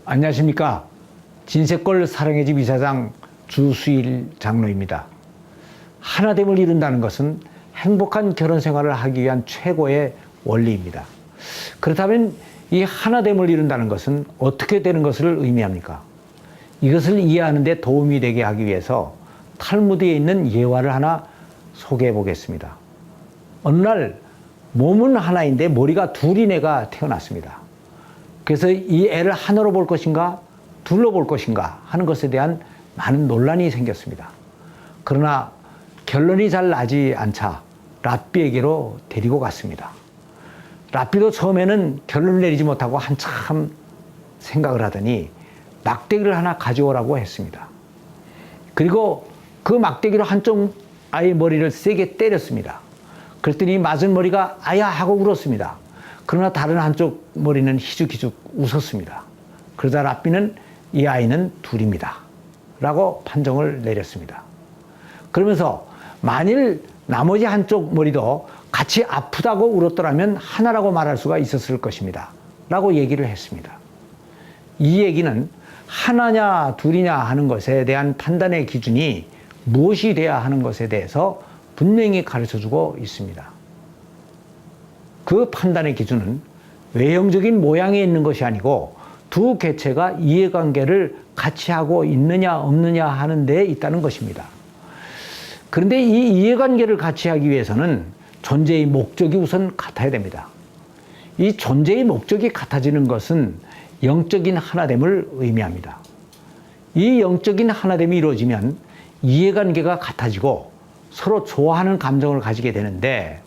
안녕하십니까. 진세골 사랑의 집 이사장 주수일 장로입니다. 하나됨을 이룬다는 것은 행복한 결혼 생활을 하기 위한 최고의 원리입니다. 그렇다면 이 하나됨을 이룬다는 것은 어떻게 되는 것을 의미합니까? 이것을 이해하는 데 도움이 되게 하기 위해서 탈무드에 있는 예화를 하나 소개해 보겠습니다. 어느 날 몸은 하나인데 머리가 둘인 애가 태어났습니다. 그래서 이 애를 하나로 볼 것인가 둘로 볼 것인가 하는 것에 대한 많은 논란이 생겼습니다. 그러나 결론이 잘 나지 않자 랍비에게로 데리고 갔습니다. 랍비도 처음에는 결론을 내리지 못하고 한참 생각을 하더니 막대기를 하나 가져오라고 했습니다. 그리고 그 막대기로 한쪽 아이의 머리를 세게 때렸습니다. 그랬더니 맞은 머리가 아야 하고 울었습니다. 그러나 다른 한쪽 머리는 희죽희죽 웃었습니다. 그러자 랍비는 이 아이는 둘입니다 라고 판정을 내렸습니다. 그러면서 만일 나머지 한쪽 머리도 같이 아프다고 울었더라면 하나라고 말할 수가 있었을 것입니다 라고 얘기를 했습니다. 이 얘기는 하나냐 둘이냐 하는 것에 대한 판단의 기준이 무엇이 돼야 하는 것에 대해서 분명히 가르쳐주고 있습니다. 그 판단의 기준은 외형적인 모양에 있는 것이 아니고 두 개체가 이해관계를 같이 하고 있느냐 없느냐 하는 데 있다는 것입니다. 그런데 이 이해관계를 같이 하기 위해서는 존재의 목적이 우선 같아야 됩니다. 이 존재의 목적이 같아지는 것은 영적인 하나됨을 의미합니다. 이 영적인 하나됨이 이루어지면 이해관계가 같아지고 서로 좋아하는 감정을 가지게 되는데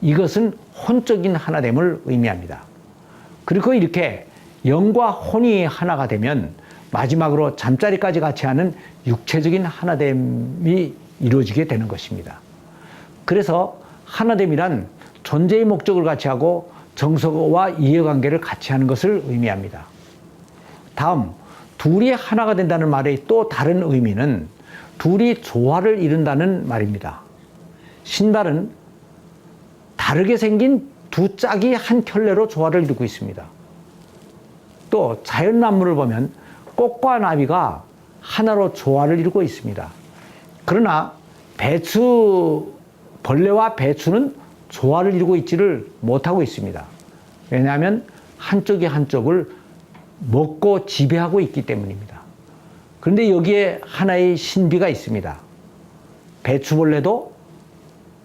이것은 혼적인 하나됨을 의미합니다. 그리고 이렇게 영과 혼이 하나가 되면 마지막으로 잠자리까지 같이 하는 육체적인 하나됨이 이루어지게 되는 것입니다. 그래서 하나됨이란 존재의 목적을 같이 하고 정서와 이해관계를 같이 하는 것을 의미합니다. 다음, 둘이 하나가 된다는 말의 또 다른 의미는 둘이 조화를 이룬다는 말입니다. 신발은 다르게 생긴 두 짝이 한 켤레로 조화를 이루고 있습니다. 또 자연 만물을 보면 꽃과 나비가 하나로 조화를 이루고 있습니다. 그러나 벌레와 배추는 조화를 이루고 있지를 못하고 있습니다. 왜냐하면 한쪽이 한쪽을 먹고 지배하고 있기 때문입니다. 그런데 여기에 하나의 신비가 있습니다. 배추벌레도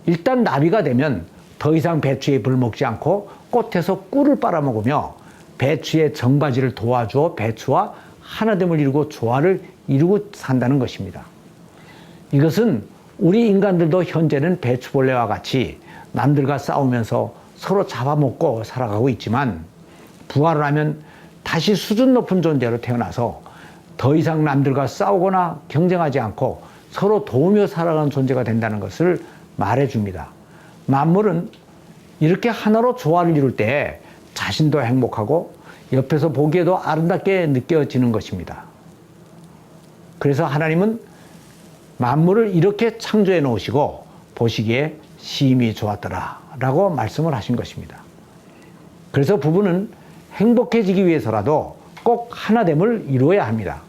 일단 나비가 되면 더 이상 배추에 불먹지 않고 꽃에서 꿀을 빨아먹으며 배추의 정바지를 도와주어 배추와 하나됨을 이루고 조화를 이루고 산다는 것입니다. 이것은 우리 인간들도 현재는 배추벌레와 같이 남들과 싸우면서 서로 잡아먹고 살아가고 있지만 부활을 하면 다시 수준 높은 존재로 태어나서 더 이상 남들과 싸우거나 경쟁하지 않고 서로 도우며 살아가는 존재가 된다는 것을 말해줍니다. 만물은 이렇게 하나로 조화를 이룰 때 자신도 행복하고 옆에서 보기에도 아름답게 느껴지는 것입니다. 그래서 하나님은 만물을 이렇게 창조해 놓으시고 보시기에 심히 좋았더라 라고 말씀을 하신 것입니다. 그래서 부부는 행복해지기 위해서라도 꼭 하나됨을 이루어야 합니다.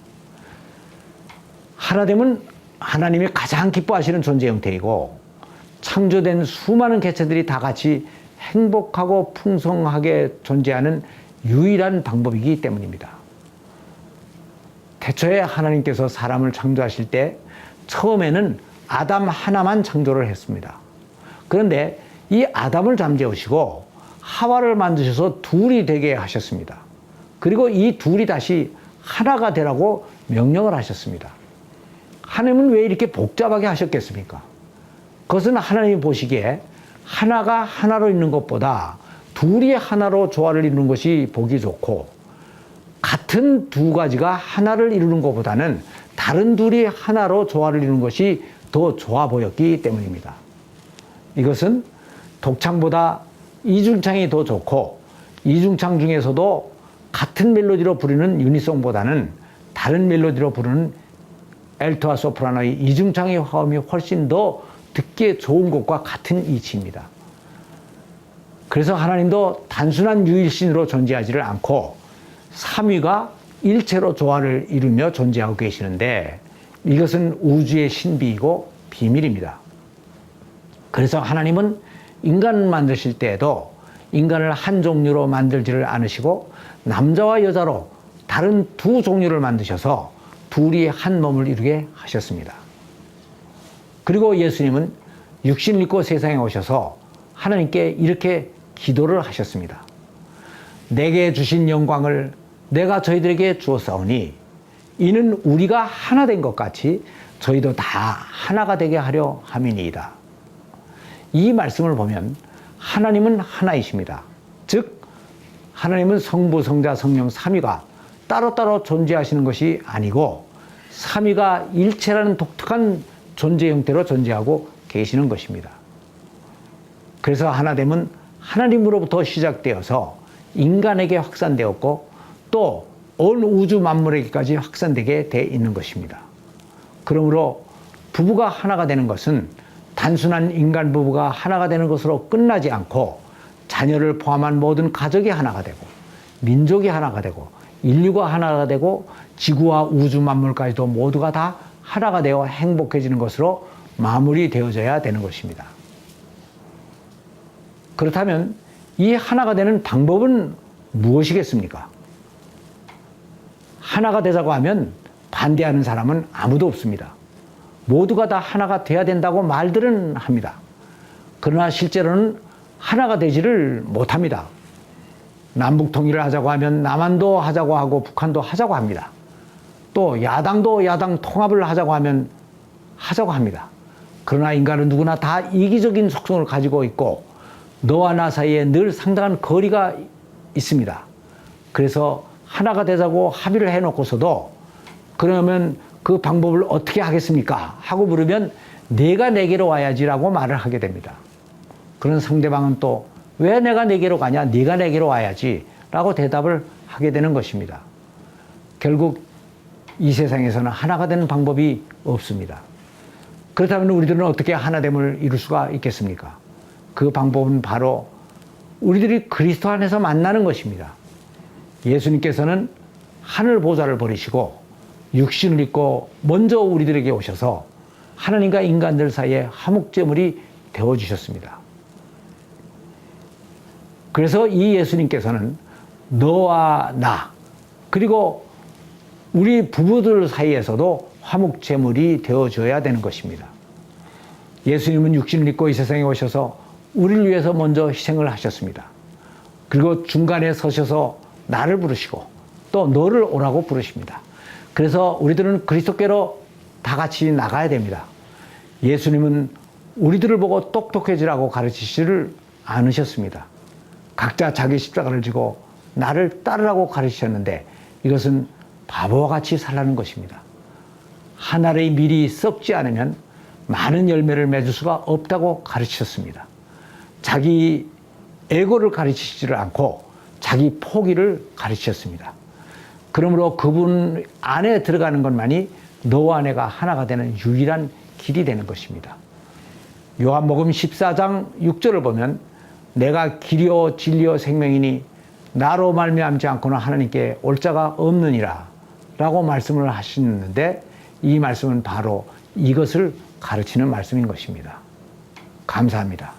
하나됨은 하나님이 가장 기뻐하시는 존재 형태이고 창조된 수많은 개체들이 다 같이 행복하고 풍성하게 존재하는 유일한 방법이기 때문입니다. 태초에 하나님께서 사람을 창조하실 때 처음에는 아담 하나만 창조를 했습니다. 그런데 이 아담을 잠재우시고 하와를 만드셔서 둘이 되게 하셨습니다. 그리고 이 둘이 다시 하나가 되라고 명령을 하셨습니다. 하나님은 왜 이렇게 복잡하게 하셨겠습니까? 그것은 하나님이 보시기에 하나가 하나로 있는 것보다 둘이 하나로 조화를 이루는 것이 보기 좋고 같은 두 가지가 하나를 이루는 것보다는 다른 둘이 하나로 조화를 이루는 것이 더 좋아 보였기 때문입니다. 이것은 독창보다 이중창이 더 좋고 이중창 중에서도 같은 멜로디로 부르는 유니송보다는 다른 멜로디로 부르는 엘토와 소프라노의 이중창의 화음이 훨씬 더 듣기에 좋은 것과 같은 이치입니다. 그래서 하나님도 단순한 유일신으로 존재하지를 않고 삼위가 일체로 조화를 이루며 존재하고 계시는데 이것은 우주의 신비이고 비밀입니다. 그래서 하나님은 인간을 만드실 때에도 인간을 한 종류로 만들지를 않으시고 남자와 여자로 다른 두 종류를 만드셔서 둘이 한 몸을 이루게 하셨습니다. 그리고 예수님은 육신을 입고 세상에 오셔서 하나님께 이렇게 기도를 하셨습니다. 내게 주신 영광을 내가 저희들에게 주었사오니 이는 우리가 하나 된 것 같이 저희도 다 하나가 되게 하려 함이니이다. 이 말씀을 보면 하나님은 하나이십니다. 즉 하나님은 성부, 성자, 성령 삼위가 따로따로 존재하시는 것이 아니고 삼위가 일체라는 독특한 존재 형태로 존재하고 계시는 것입니다. 그래서 하나됨은 하나님으로부터 시작되어서 인간에게 확산되었고 또 온 우주 만물에게까지 확산되게 돼 있는 것입니다. 그러므로 부부가 하나가 되는 것은 단순한 인간 부부가 하나가 되는 것으로 끝나지 않고 자녀를 포함한 모든 가족이 하나가 되고 민족이 하나가 되고 인류가 하나가 되고 지구와 우주 만물까지도 모두가 다 하나가 되어 행복해지는 것으로 마무리되어져야 되는 것입니다. 그렇다면 이 하나가 되는 방법은 무엇이겠습니까? 하나가 되자고 하면 반대하는 사람은 아무도 없습니다. 모두가 다 하나가 돼야 된다고 말들은 합니다. 그러나 실제로는 하나가 되지를 못합니다. 남북 통일을 하자고 하면 남한도 하자고 하고 북한도 하자고 합니다. 또 야당도 야당 통합을 하자고 하면 하자고 합니다. 그러나 인간은 누구나 다 이기적인 속성을 가지고 있고 너와 나 사이에 늘 상당한 거리가 있습니다. 그래서 하나가 되자고 합의를 해놓고서도 그러면 그 방법을 어떻게 하겠습니까? 하고 물으면 내가 내게로 와야지라고 말을 하게 됩니다. 그런 상대방은 또 왜 내가 내게로 가냐? 네가 내게로 와야지 라고 대답을 하게 되는 것입니다. 결국 이 세상에서는 하나가 되는 방법이 없습니다. 그렇다면 우리들은 어떻게 하나됨을 이룰 수가 있겠습니까? 그 방법은 바로 우리들이 그리스도 안에서 만나는 것입니다. 예수님께서는 하늘 보좌를 버리시고 육신을 입고 먼저 우리들에게 오셔서 하나님과 인간들 사이에 화목제물이 되어주셨습니다. 그래서 이 예수님께서는 너와 나 그리고 우리 부부들 사이에서도 화목제물이 되어줘야 되는 것입니다. 예수님은 육신을 입고 이 세상에 오셔서 우리를 위해서 먼저 희생을 하셨습니다. 그리고 중간에 서셔서 나를 부르시고 또 너를 오라고 부르십니다. 그래서 우리들은 그리스도께로 다 같이 나가야 됩니다. 예수님은 우리들을 보고 똑똑해지라고 가르치지를 않으셨습니다. 각자 자기 십자가를 지고 나를 따르라고 가르치셨는데 이것은 바보와 같이 살라는 것입니다. 한 알의 밀이 썩지 않으면 많은 열매를 맺을 수가 없다고 가르치셨습니다. 자기 에고를 가르치지를 않고 자기 포기를 가르치셨습니다. 그러므로 그분 안에 들어가는 것만이 너와 내가 하나가 되는 유일한 길이 되는 것입니다. 요한복음 14장 6절을 보면 내가 길이요 진리요 생명이니 나로 말미암지 않고는 하나님께 올 자가 없느니라 라고 말씀을 하시는데 이 말씀은 바로 이것을 가르치는 말씀인 것입니다. 감사합니다.